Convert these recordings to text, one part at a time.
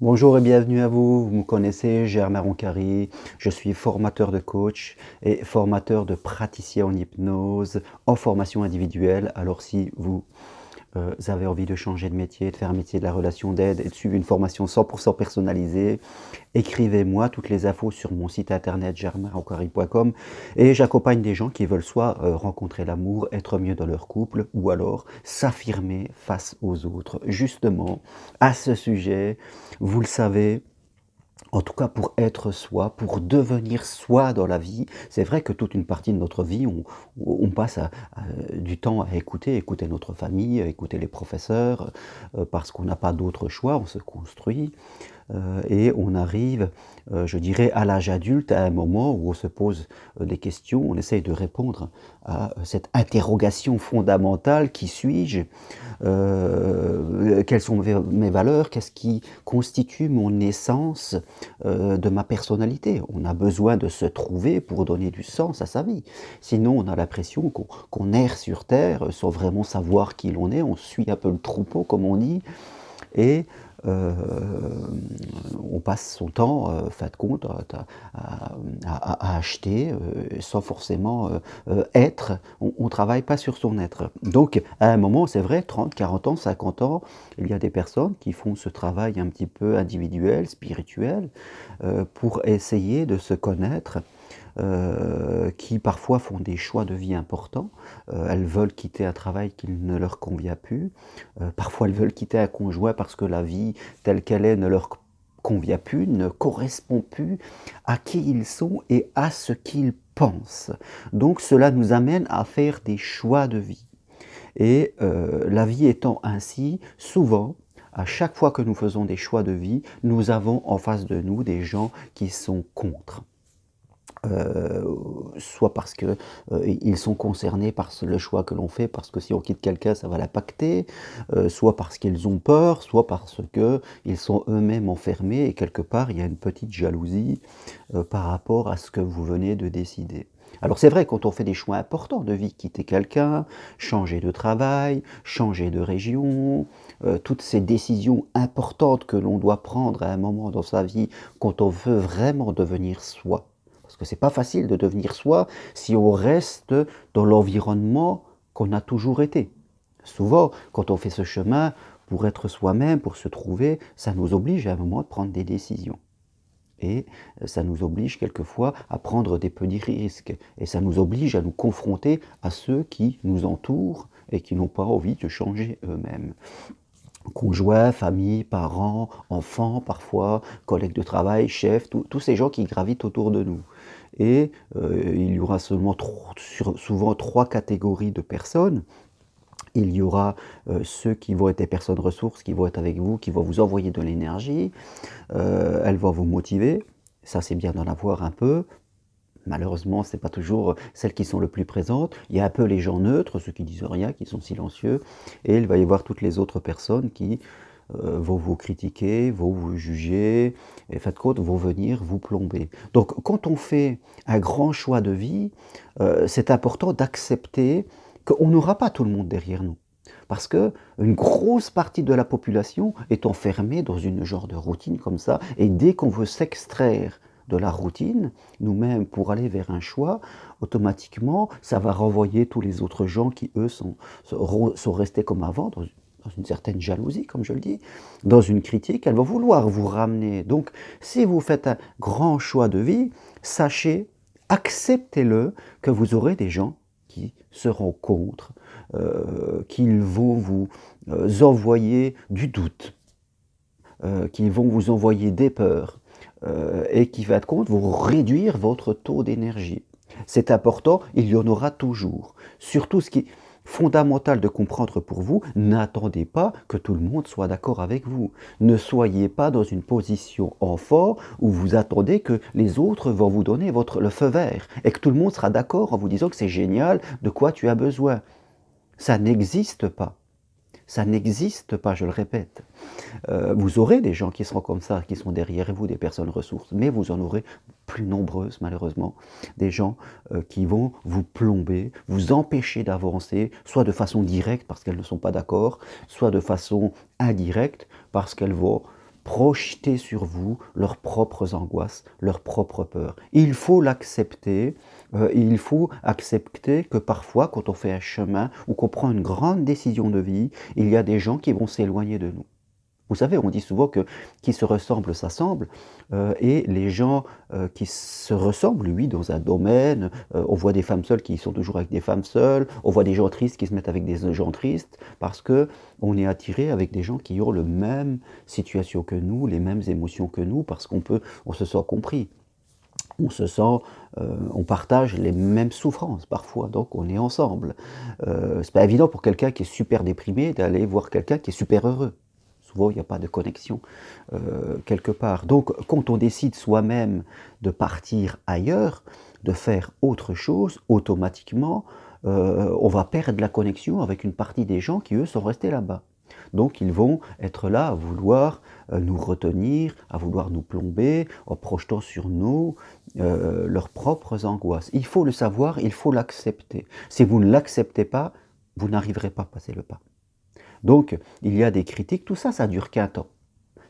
Bonjour et bienvenue à vous. Vous me connaissez, Germain Roncari. Je suis formateur de coach et formateur de praticien en hypnose, en formation individuelle. Alors si vous avez envie de changer de métier, de faire un métier de la relation d'aide et de suivre une formation 100% personnalisée, écrivez-moi toutes les infos sur mon site internet germainroncari.com et j'accompagne des gens qui veulent soit rencontrer l'amour, être mieux dans leur couple ou alors s'affirmer face aux autres. Justement, à ce sujet, vous le savez, en tout cas pour être soi, pour devenir soi dans la vie, c'est vrai que toute une partie de notre vie, on passe du temps à écouter notre famille, à écouter les professeurs, parce qu'on n'a pas d'autre choix, on se construit. Et on arrive, je dirais, à l'âge adulte, à un moment où on se pose des questions, on essaye de répondre à cette interrogation fondamentale: qui suis-je? Quelles sont mes valeurs? Qu'est-ce qui constitue mon essence de ma personnalité? On a besoin de se trouver pour donner du sens à sa vie. Sinon, on a l'impression qu'on erre sur terre sans vraiment savoir qui l'on est. On suit un peu le troupeau, comme on dit, et euh, on passe son temps, fin de compte, à acheter sans forcément être. On ne travaille pas sur son être. Donc, à un moment, c'est vrai, 30, 40 ans, 50 ans, il y a des personnes qui font ce travail un petit peu individuel, spirituel, pour essayer de se connaître, qui parfois font des choix de vie importants. Elles veulent quitter un travail qui ne leur convient plus. Parfois, elles veulent quitter un conjoint parce que la vie telle qu'elle est ne leur convient plus, ne correspond plus à qui ils sont et à ce qu'ils pensent. Donc cela nous amène à faire des choix de vie. Et la vie étant ainsi, souvent, à chaque fois que nous faisons des choix de vie, nous avons en face de nous des gens qui sont contre. Euh, Soit parce que ils sont concernés par le choix que l'on fait, parce que si on quitte quelqu'un, ça va l'impacter, soit parce qu'ils ont peur, soit parce que ils sont eux-mêmes enfermés et quelque part il y a une petite jalousie par rapport à ce que vous venez de décider. Alors c'est vrai, quand on fait des choix importants de vie, quitter quelqu'un, changer de travail, changer de région, toutes ces décisions importantes que l'on doit prendre à un moment dans sa vie, quand on veut vraiment devenir soi. Parce que c'est pas facile de devenir soi si on reste dans l'environnement qu'on a toujours été. Souvent, quand on fait ce chemin pour être soi-même, pour se trouver, ça nous oblige à un moment de prendre des décisions. Et ça nous oblige quelquefois à prendre des petits risques. Et ça nous oblige à nous confronter à ceux qui nous entourent et qui n'ont pas envie de changer eux-mêmes. Conjoints, famille, parents, enfants parfois, collègues de travail, chefs, tous ces gens qui gravitent autour de nous. Et il y aura souvent trois catégories de personnes. Il y aura ceux qui vont être des personnes ressources, qui vont être avec vous, qui vont vous envoyer de l'énergie, elles vont vous motiver. Ça, c'est bien d'en avoir un peu. Malheureusement, ce n'est pas toujours celles qui sont le plus présentes. Il y a un peu les gens neutres, ceux qui disent rien, qui sont silencieux. Et il va y avoir toutes les autres personnes qui vont vous critiquer, vont vous juger, et en fin de compte, vont venir vous plomber. Donc, quand on fait un grand choix de vie, c'est important d'accepter qu'on n'aura pas tout le monde derrière nous. Parce que une grosse partie de la population est enfermée dans une genre de routine comme ça, et dès qu'on veut s'extraire de la routine, nous-mêmes, pour aller vers un choix, automatiquement, ça va renvoyer tous les autres gens qui, eux, sont restés comme avant, dans une certaine jalousie, comme je le dis, dans une critique, elle va vouloir vous ramener. Donc, si vous faites un grand choix de vie, sachez, acceptez-le, que vous aurez des gens qui seront contre, qu'ils vont vous envoyer du doute, qu'ils vont vous envoyer des peurs, et qui va de compte vous réduire votre taux d'énergie. C'est important, il y en aura toujours. Surtout ce qui est fondamental de comprendre pour vous, n'attendez pas que tout le monde soit d'accord avec vous. Ne soyez pas dans une position en fort où vous attendez que les autres vont vous donner le feu vert et que tout le monde sera d'accord en vous disant que c'est génial, de quoi tu as besoin. Ça n'existe pas. Ça n'existe pas, je le répète. Vous aurez des gens qui seront comme ça, qui sont derrière vous, des personnes ressources, mais vous en aurez plus nombreuses, malheureusement, des gens qui vont vous plomber, vous empêcher d'avancer, soit de façon directe parce qu'elles ne sont pas d'accord, soit de façon indirecte parce qu'elles vont projeter sur vous leurs propres angoisses, leurs propres peurs. Il faut l'accepter, il faut accepter que parfois, quand on fait un chemin ou qu'on prend une grande décision de vie, il y a des gens qui vont s'éloigner de nous. Vous savez, on dit souvent que qui se ressemble s'assemble, et les gens qui se ressemblent, oui, dans un domaine, on voit des femmes seules qui sont toujours avec des femmes seules, on voit des gens tristes qui se mettent avec des gens tristes, parce que on est attiré avec des gens qui ont la même situation que nous, les mêmes émotions que nous, parce on se sent compris. On partage les mêmes souffrances parfois, donc on est ensemble. C'est pas évident pour quelqu'un qui est super déprimé d'aller voir quelqu'un qui est super heureux. Souvent, il n'y a pas de connexion quelque part. Donc, quand on décide soi-même de partir ailleurs, de faire autre chose, automatiquement, on va perdre la connexion avec une partie des gens qui, eux, sont restés là-bas. Donc, ils vont être là à vouloir nous retenir, à vouloir nous plomber, en projetant sur nous leurs propres angoisses. Il faut le savoir, il faut l'accepter. Si vous ne l'acceptez pas, vous n'arriverez pas à passer le pas. Donc, il y a des critiques, tout ça, ça dure qu'un temps.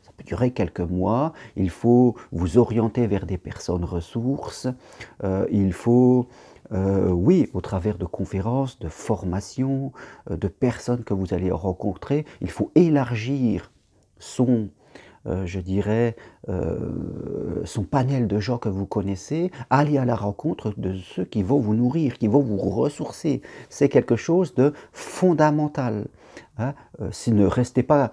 Ça peut durer quelques mois, il faut vous orienter vers des personnes ressources, il faut, oui, au travers de conférences, de formations, de personnes que vous allez rencontrer, il faut élargir son, je dirais, son panel de gens que vous connaissez, aller à la rencontre de ceux qui vont vous nourrir, qui vont vous ressourcer. C'est quelque chose de fondamental. Hein. Ne restez pas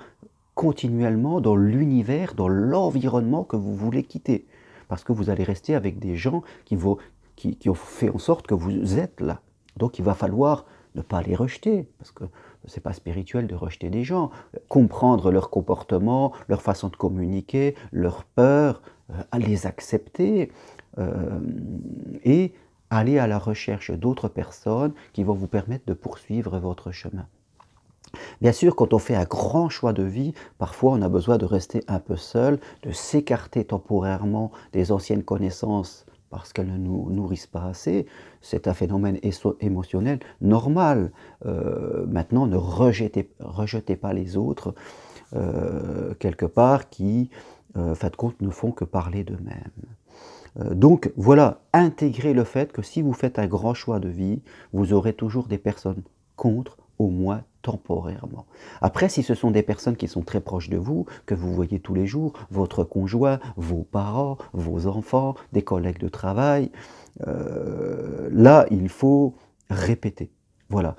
continuellement dans l'univers, dans l'environnement que vous voulez quitter. Parce que vous allez rester avec des gens qui ont fait en sorte que vous êtes là. Donc il va falloir ne pas les rejeter, parce que ce n'est pas spirituel de rejeter des gens. Comprendre leur comportement, leur façon de communiquer, leurs peurs, les accepter et aller à la recherche d'autres personnes qui vont vous permettre de poursuivre votre chemin. Bien sûr, quand on fait un grand choix de vie, parfois on a besoin de rester un peu seul, de s'écarter temporairement des anciennes connaissances parce qu'elles ne nous nourrissent pas assez. C'est un phénomène émotionnel normal. Maintenant, ne rejetez pas les autres, quelque part, qui, en fin de compte, ne font que parler d'eux-mêmes. Donc voilà, intégrez le fait que si vous faites un grand choix de vie, vous aurez toujours des personnes contre, au moins temporairement. Après, si ce sont des personnes qui sont très proches de vous, que vous voyez tous les jours, votre conjoint, vos parents, vos enfants, des collègues de travail, là, il faut répéter. Voilà,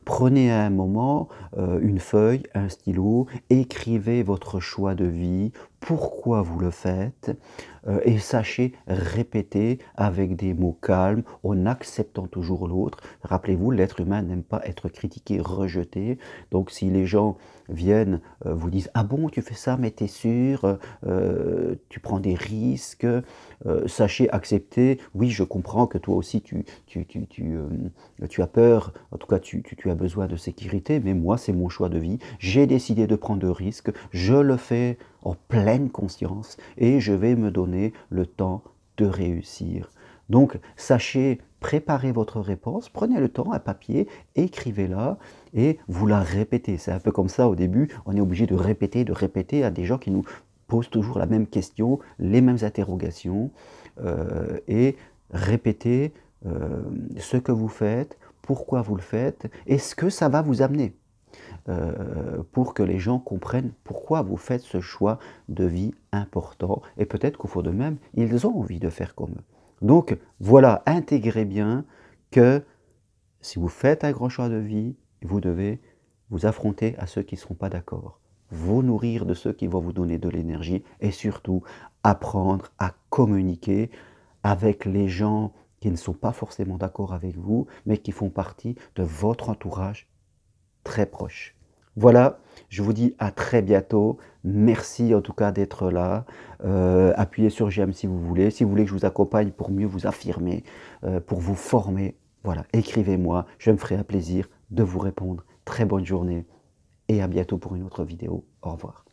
prenez un moment, une feuille, un stylo, écrivez votre choix de vie, pourquoi vous le faites, et sachez répéter avec des mots calmes, en acceptant toujours l'autre. Rappelez-vous, l'être humain n'aime pas être critiqué, rejeté. Donc si les gens viennent, vous disent « Ah bon, tu fais ça, mais t'es sûr, tu prends des risques », sachez accepter. Oui, je comprends que toi aussi tu as peur, en tout cas tu as besoin de sécurité, mais moi c'est mon choix de vie. J'ai décidé de prendre de risques, je le fais en pleine conscience et je vais me donner le temps de réussir. Donc sachez préparer votre réponse, prenez le temps, un papier, écrivez-la et vous la répétez. C'est un peu comme ça au début, on est obligé de répéter à des gens qui nous posent toujours la même question, les mêmes interrogations, et répétez ce que vous faites, pourquoi vous le faites, et ce que ça va vous amener. Pour que les gens comprennent pourquoi vous faites ce choix de vie important, et peut-être qu'au fond d'eux-mêmes, ils ont envie de faire comme eux. Donc voilà, intégrez bien que si vous faites un grand choix de vie, vous devez vous affronter à ceux qui ne seront pas d'accord, vous nourrir de ceux qui vont vous donner de l'énergie, et surtout apprendre à communiquer avec les gens qui ne sont pas forcément d'accord avec vous, mais qui font partie de votre entourage très proche. Voilà, je vous dis à très bientôt. Merci en tout cas d'être là. Appuyez sur j'aime si vous voulez. Si vous voulez que je vous accompagne pour mieux vous affirmer, pour vous former, voilà, écrivez-moi. Je me ferai un plaisir de vous répondre. Très bonne journée et à bientôt pour une autre vidéo. Au revoir.